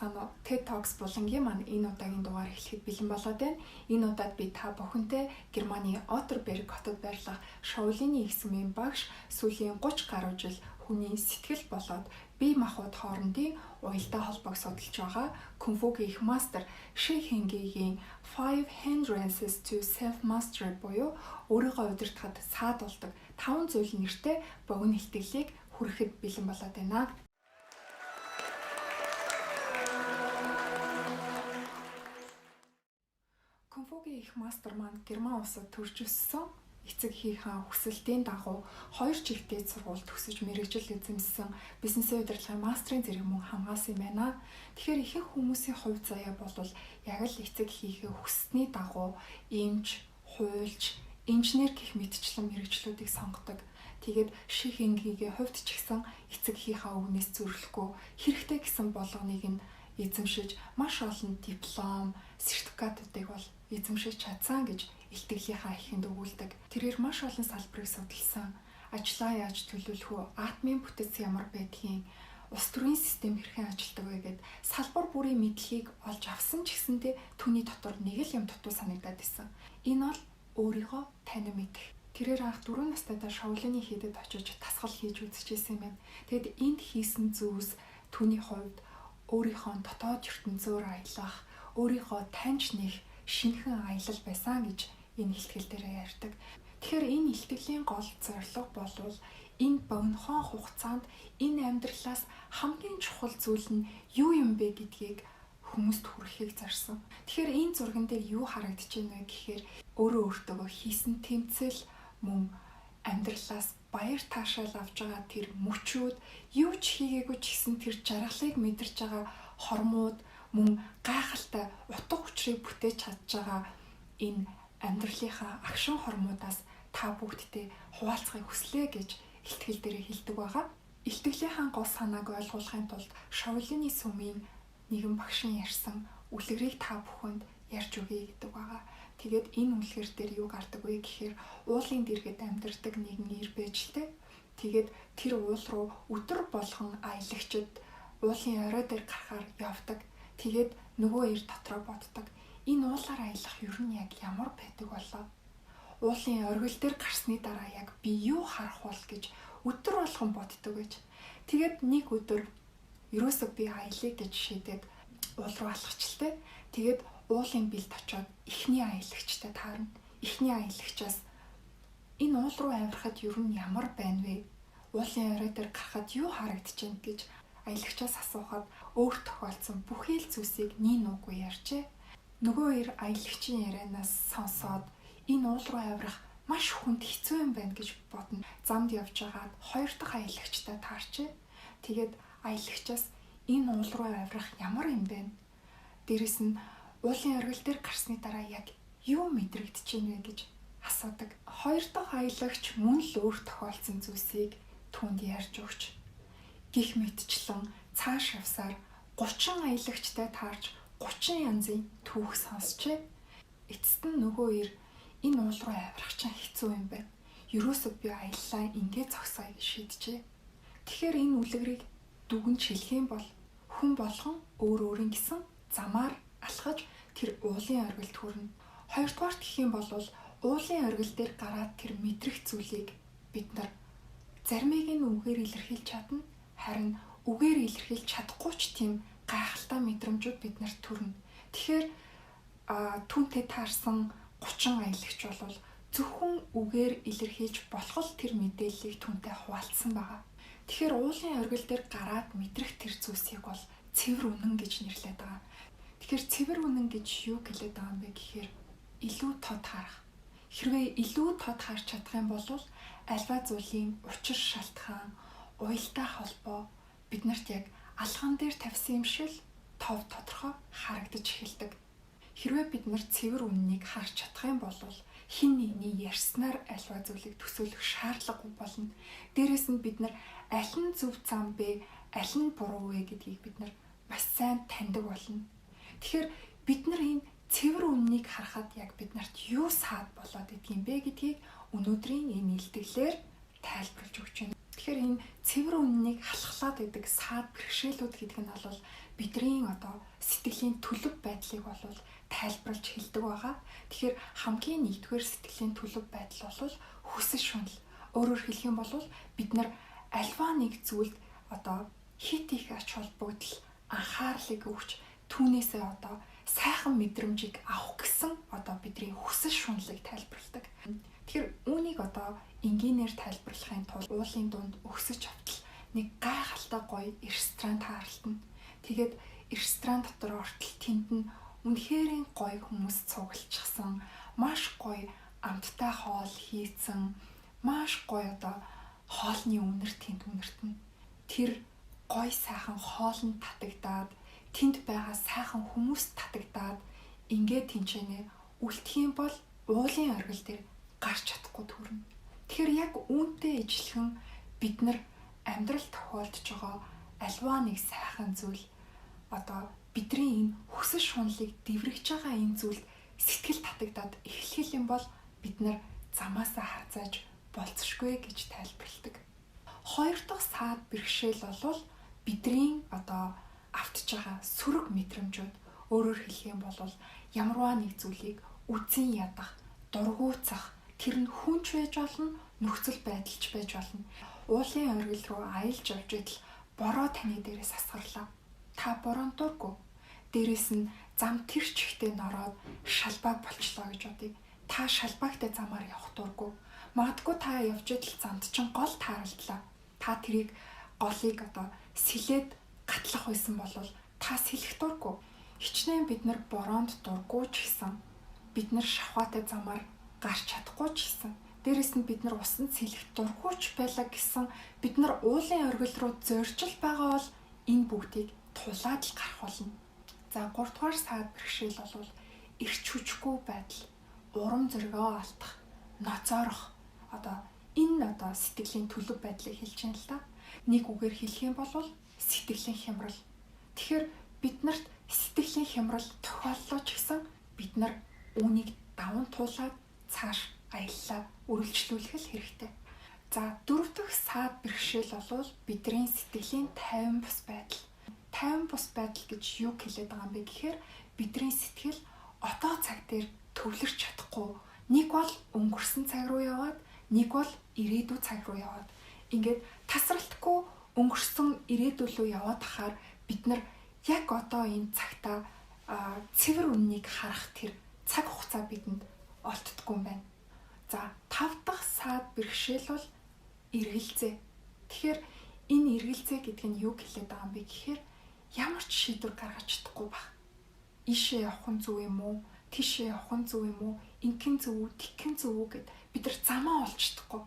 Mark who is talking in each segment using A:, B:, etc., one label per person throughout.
A: байцгаана уу? TED Talks булангийн маань энэ удаагийн дугаар эхлэхэд бэлэн болоод байна. Энэ удаад би та бүхэнтэй Германы Оттерберг хотод байрлах Шаолиний их сүмийн багш сүүлийн 30 гаруй жил хүний сэтгэл болоод бие махбод хоорондын уялдаа холбоог судалж байгаа Кунфугийн их мастер Ши Хэнгийн 5 Hindrances to Self-Mastery буюу өөрийгөө удирдахад саадуулдаг 5 зүйл нэртэй богино илтгэлийг хүрэхэд бэлэн болоод байна. Кунфугийн их мастер маань Герман улсад төрж өссөн. Эцэг эхийнхээ хүсэлтийн дагуу 2 чигтээ сургууль төгсөж мэргэжил эзэмссэн бизнесийн удирдлагын мастрын зэрэг мөн хамгаалсан юм байна. Тэгэхээр ихэнх хүмүүсийн хувь заяа бол яг л эцэг эхийнхээ хүссний дагуу эмч, хуульч, инженер гэх мэтчлэн мэргэжлүүдийг сонгодог. Тэгээд Ши Хэнгийн хувьд ч гэсэн эцэг эхийнхээ үгнээс зөрөхгүй хэрэгтэй гэсэн болгоныг нь эзэмшиж маш олон диплом, сертификатуудыг бол эзэмшиж чадсан гэж илтгэлийнхаа эхэнд өгүүлдэг. Тэрээр маш олон салбарыг судалсан. Ажлаа яаж төлөвлөх вэ? Атомын бүтэц ямар байдгийг, улс төрийн систем хэрхэн ажилладаг вэ гэд салбар бүрийн мэдлэгийг олж авсан ч гэсэндээ түүний дотор нэг л юм дутуу санагдаад байсан. Энэ бол өөрийгөө танин мэдэх. Тэрээр анх 4 настайдаа Шаолиний хийдэд очиж тасгал хийж үзчихсэн юм байна. Тэгэд энд хийсэн зүйлс түүний хувьд өөрийнхөө дотоод ертөнцөөр аялах, өөрийнхөө таньж нэх шинэхэн аялал байсан гэж энэ илтгэл дээр ярьдаг. Тэгэхээр энэ илтгэлийн гол зорилго бол энэ богинохон хугацаанд энэ амьдралаас хамгийн чухал зүйл нь юу юм бэ гэдгийг хүмүүст хүрэхийг зарсан. Тэгэхээр энэ зурган дээр юу харагдаж байна вэ гэхээр өөрөө өөртөө хийсэн тэмцэл мөн амьдралаас баяр таашаал авж байгаа тэр мөчүүд юу ч хийгээгүй ч гэсэн тэр жаргалыг мэдэрч байгаа хормууд мөн гайхалтай утга учирыг бүтээж чадж байгаа энэ амьдралынхаа агшин хормуудаас та бүгдтэй хуваалцахыг хүслээ гэж илтгэл дээр хэлдэг байгаа. Илтгэлийнхаа гол санааг ойлгуулахын тулд Шаолиний сүмийн нэгэн багшин ярьсан үлгэрийг та бүхэнд ярьж өгье гэдэг байгаа. Тэгээд энэ үлгэр дээр юу гардаг вэ гэхээр уулын дэргэд амьдардаг нэгэн ир байжтэй. Тэгээд тэр уул руу өдөр болгон аялагчид уулын орой дээр гарахаар явдаг. Тэгээд нөгөө ир дотроо боддог. Энэ уулаар аялах ер нь яг ямар байдаг болоо? Уулын оргил дээр гарсны дараа яг би юу харах бол гэж өдөр болгон боддог гэж. Тэгээд нэг өдөр ерөөсөө би аялыг гэж шийдээд уул руу алхачлаа. Тэгээд уулын бэлд очоод эхний аялагчтай таарна. Эхний аялагчаас энэ уул руу авирахад ер нь ямар байна вэ? Уулын орой дээр гарахад юу харагдаж байна гэж аялагчаас асуухад өөр тохиолдсон бүхий л зүйлсийг нин үгүй ярьжээ. Нөгөө ир аялагчийн ярианаас сонсоод энэ уул руу авирах маш хүнд хэцүү юм байна гэж бодно. Замд явж байгаад 2 дахь аялагчтай таарчээ. Тэгээд аялагчаас энэ уул руу авирах ямар юм бэ? Дээрэс нь уулын оргил дээр гарсны дараа яг юу мэдрэгдэж байна вэ гэж асуудаг. 2 дахь аялагч мөн л өөр тохиолдсон зүйлсийг түүнд ярьж өгч гих мэтчлэн цааш явсаар 30 аялагчтай таарч 30 янзын түүх сонсчээ. Эцэст нь нөгөө ир энэ уул руу авирах чинь хэцүү юм байна. Ерөөсөө би аяллаа ингээд зогсоё гэж шийджээ. Тэгэхээр энэ үлгэрийг дүгнж хэлэх юм бол хүн болгон өөр өөрийн гэсэн замаар алхаж тэр уулын оргилд хүрнэ. Хоёрдугаарт гэх юм бол уулын оргил дээр гараад тэр мэдрэх зүйлийг бид нар заримыг нь үгээр илэрхийлж чадна. Харин үгээр илэрхийлж чадахгүй ч тийм гайхалтай мэдрэмжүүд биднэрт төрнө. Тэгэхээр түүнтэй таарсан 30 аялагч бол зөвхөн үгээр илэрхийлж болох л тэр мэдээллийг түүнтэй хуваалцсан байгаа. Тэгэхээр уулын оргил дээр гараад мэдрэх тэр зүйлсийг бол цэвэр үнэн гэж нэрлэдэг байгаа. Тэгэхээр цэвэр үнэн гэж юу гэлээд байгаа юм бэ гэхээр илүү тод харах. Хэрвээ илүү тод харж чадах юм бол альва зүйлийн учир шалтгаан, уялдаа холбоо биднэрт яг алган дээр тавьсан юм шиг тов тодорхой харагдаж эхэлдэг. Хэрвээ бид нар цэвэр үннийг харж чадах юм бол хин нэгний ярьснаар альва зүйлийг төсөөлөх шаардлагагүй болно. Дээрээс нь бид нар аль нь зөв зам бэ, аль нь буруу вэ гэдгийг бид нар маш сайн таньдаг болно. Тэгэхээр бид нар энэ цэвэр үннийг харахад яг биднэрт юу саад болоод идэх юм бэ гэдгийг өнөөдрийн энэ илтгэлээр тайлбарлаж өгч байна. Тэгэхээр энэ цэвэр үннийг халахлаад байдаг саад бэрхшээлүүд гэдэг нь бол бидний сэтгэлийн төлөв байдлыг бол тайлбарлаж хэлдэг байгаа. Тэгэхээр хамгийн нэгдүгээр сэтгэлийн төлөв байдал бол хүсэл шунал. Өөрөөр хэлэх юм бол бид нар альва нэг зүйлд хит их ач холбогдол анхаарлыг өгч түүнээсээ сайхан мэдрэмжийг авах гэсэн бидний хүсэл шуналыг тайлбарладаг. Тэгэхээр үүнийг энгийнээр тайлбарлахын тулд уулын дунд өгсөж автал нэг гайхалтай гоё ресторан тааралтна. Тэгээд ресторан дотор ортол тэнд нь үнэхээр гоё хүмүүс цуглчихсан, маш гоё амттай хоол хийцэн, маш гоё хоолны үнэр тэнд үнэртэн. Тэр гоё сайхан хоолнд татагдаад, тэнд байгаа сайхан хүмүүст татагдаад ингээд тэнцэнэ үлдэхийн бол уулын оргил дээр гарч чадахгүй төрнө. Тэгэхээр яг үүнтэй ижилхэн бид нар амьдрал тохиолдож байгаа альва нэг сайхан зүйл бидний энэ хүсэл шуналыг дэврэгж байгаа энэ зүйлд сэтгэл татагдаад эхлэх юм бол бид нар замаасаа харцааж болцшгүй гэж тайлбарладаг. Хоёр дахь саад бэрхшээл бол бидний автж байгаа сөрөг мэдрэмжүүд. Өөрөөр хэлэх юм бол ямарваа нэг зүйлийг үзэн ядах, дургуутсах, тэр нь хүнч байж болно, нөхцөл байдалч байж болно. Уулын оргил руу аялж явж идэл бороо таны дээрээс асгарлаа. Та бороон дургүй. Дээрээс нь зам тэр чихтэй нороод шалбааг болчлоо гэж бодъё. Та шалбаагтай замаар явах дургүй. Магадгүй та явж идэл замд чинь гол тааралдлаа. Та тэрийг голыг сэлээд гатлах байсан бол та сэлэх дургүй. Хичнээн бид нар бороонд дургүй ч гэсэн бид нар шавхаатай замаар гарч чадахгүй ч гэсэн дээрэс нь бид нар усанд сэлэх дургүйч байлаа гэсэн бид нар уулын оргил руу зоржил байгаа бол энэ бүгдийг тулаад л гарах болно. За 3 дугаар саад бэрхшээл бол эрч хүчгүй байдал, урам зоригоо алдах, ноцоорох энэ сэтгэлийн төлөв байдлыг хэлж байна л да. Нэг үгээр хэлэх юм бол сэтгэлийн хямрал. Тэгэхээр бид нарт сэтгэлийн хямрал тохиоллоо ч гэсэн бид нар үүнийг даван туулаад цааш аяллаа үргэлжлүүлэх л хэрэгтэй. За 4 дахь саад бэрхшээл бол бидний сэтгэлийн 50 бус байдал. 50 бус байдал гэж юу хэлээд байгаа юм бэ гэхээр бидний сэтгэл одоо цаг дээр төвлөрч чадахгүй. Нэг бол өнгөрсөн цаг руу яваад, нэг бол ирээдүйн цаг руу яваад. Ингээд тасралтгүй өнгөрсөн ирээдүйн рүү яваад тахаар бид нар яг одоо энэ цагта цэвэр үннийг харах тэр цаг хугацаа бидэнд олддоггүй юм байна. За 5 дахь саад бэрхшээл бол эргэлзээ. Тэгэхээр энэ эргэлзээ гэдэг нь юу хэлээд байгаа юм бэ гэхээр ямар ч шийдвэр гаргаж чадахгүй баг. Ийшээ явах нь зөв юм уу? Тийшээ явах нь зөв юм уу? Инхэн зөв үү? Тэгхэн зөв үү гэд бид нар замаа олж чадахгүй.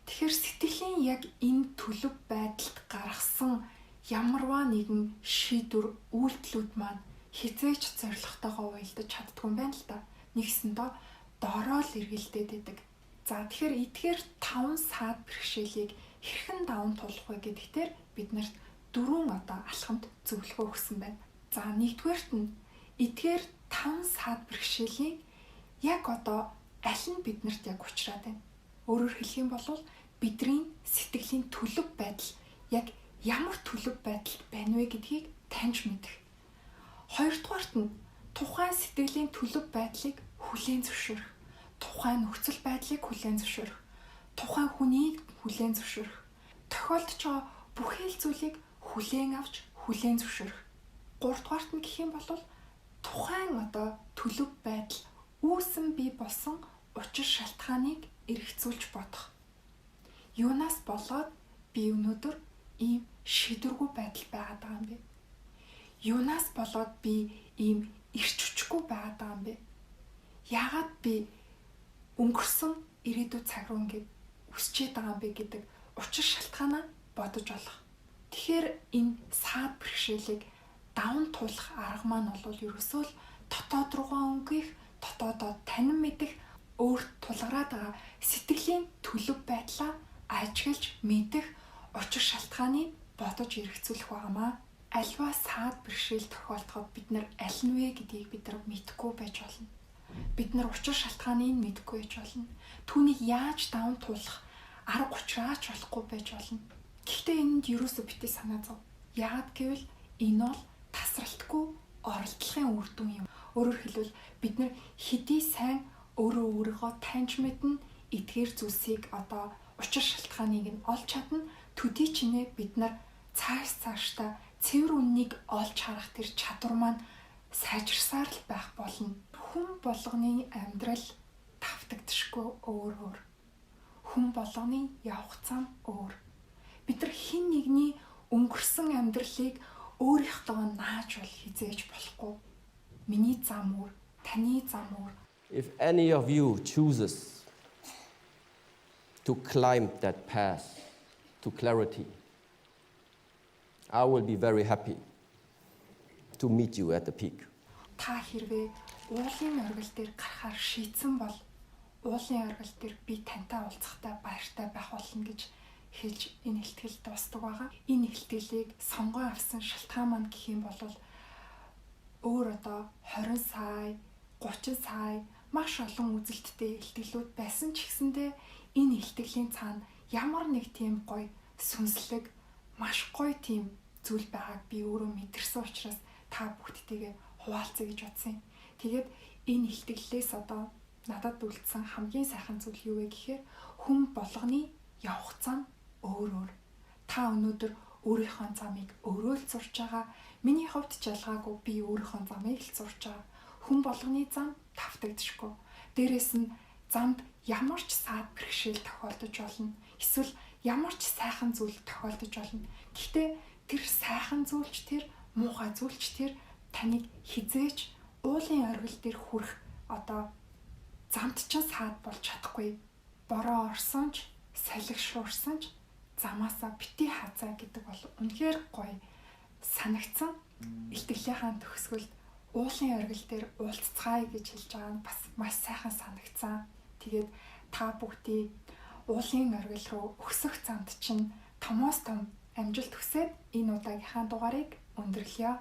A: Тэгэхээр сэтгэлийн яг энэ төлөв байдалд гаргасан ямарваа нэгэн шийдвэр үйлдэлүүд маань хизээч зоригтойгоо уялдаж чаддгүй юм байна л да. Нэгсэндээ доороо л эргэлдээд идэг. За тэгэхээр эдгээр 5 саад бэрхшээлийг хэрхэн даван туулах вэ гэдэгтэр бид нарт 4 алхамд зөвлөгөө өгсөн байна. За нэгдүгээрт нь эдгээр 5 саад бэрхшээлийн яг аль нь биднэрт яг учраад байна. Өөрөөр хэлэх юм бол бидний сэтгэлийн төлөв байдал яг ямар төлөв байдал байна вэ гэдгийг таньж мэдэх. Хоёрдугаарт нь тухайн сэтгэлийн төлөв байдлыг хүлээн зөвшөөрөх. Тухайн нөхцөл байдлыг хүлээн зөвшөөрөх. Тухайн хүнийг хүлээн зөвшөөрөх. Тохиолдож байгаа бүхэл зүйлийг хүлээн авч хүлээн зөвшөөрөх. Гуравдугаарт нь гэх юм бол тухайн төлөв байдал үүсэн бий болсон учир шалтгааныг эргэцүүлж бодох. Юунаас болоод би өнөөдөр ийм шийдвэргүй байдал байгаад байгаа юм бэ? Юунаас болоод би ийм ирч хүчгүй байгаад байгаа юм бэ? Яагаад би өнгөрсөн ирээдүйн цаг руу ингээд өсчээд байгаа юм бэ гэдэг учир шалтгаанаа бодож олох. Тэгэхээр энэ саад бэрхшээлийг даван туулах арга маань бол ерөөсөө л дотоод руугаа өнгөх, дотоодоо танин мэдэх, өөрт тулгараад байгаа сэтгэлийн төлөв байдлаа ажиглаж мэдэх учир шалтгааныг бодож эргэцүүлэх байнамаа. Альва саад бэрхшээл тохиолдоход бид нар аль нь вэ гэдгийг бид нар мэдэхгүй байж болно. Бид нар учир шалтгааныг мэдэхгүй байж болно. Түүнийг яаж даван туулах арга учраач болохгүй байж болно. Гэхдээ энэнд юусоо битээ санаа зов. Яагаад гэвэл энэ бол тас салахгүй оролдлогын үр дүн юм. Өөрөөр хэлбэл бид нар хэдий сайн өөрийгөө таньж мэднэ, эдгээр зүйлсийг одоо учир шалтгааныг нь олж чадна, төдий чинээ бид нар цаашдаа цэвэр үннийг олж харах тэр чадвар маань сайжирсаар л байх болно. Хүн болгоны амьдрал давтагдшгүй өөр. Хүн болгоны явах зам өөр. Бид нар хэн нэгний өнгөрсөн амьдралыг өөрийнхөө нааж бол хизээж болохгүй. Миний зам өөр, таны зам өөр.
B: If any of you chooses to climb that path to clarity, I will be very happy to meet you at the peak.
A: Та хэрвээ уулын оргил дээр гарахаар шийдсэн бол уулын оргил дээр би тантай уулзахтай баяртай байх болно гэж хэлж энэ ихтгэл дуустдаг байгаа. Энэ ихтгэлийг сонгоо авсан шалтгаан маань гэх юм бол өөр одоо 20 сая, 30 сая маш олон үзэлттэй ихтгэлүүд байсан ч гэсэндээ энэ ихтгэлийн цаана ямар нэг тийм гоё сүнслэг, маш гоё тийм зүйл байгааг би өөрөө мэдэрсэн учраас та бүгдтэйгээ хуваалцъя гэж бодсон юм. Тэгээд энэ ихтгэлээс одоо надад үлдсэн хамгийн сайхан зүйл юу вэ гэхээр хүн болгоны явах зам өөр. Та өнөөдөр өөрийнхөө замыг өөрөө л зурж байгаа. Миний хувьд жалгаагүй би өөрийнхөө замыг л зурж байгаа. Хүн болгоны зам давтагдшгүй. Дээрээс нь замд ямар ч саад бэрхшээл тохиолдож болно. Эсвэл ямар ч сайхан зүйл тохиолдож болно. Гэхдээ тэр сайхан зүйлч тэр муухай зүйлч тэр таныг хизээч уулын оргил дээр хүрэх одоо замд ч саад болж чадахгүй. Бороо орсон ч, салхи шуурсан ч замаасаа бити хазаа гэдэг бол үнэхээр гоё санагдсан. Илтгэлийнхаа төгсгөлд уулын оргил дээр уулзцгаая гэж хэлж байгаа нь бас маш сайхан санагдсан. Тэгээд та бүгдийг уулын оргил руу өксөх замд чинь томоос том амжилт хүсээд энэ удаагийнхаа дугаарыг өндөрлөё.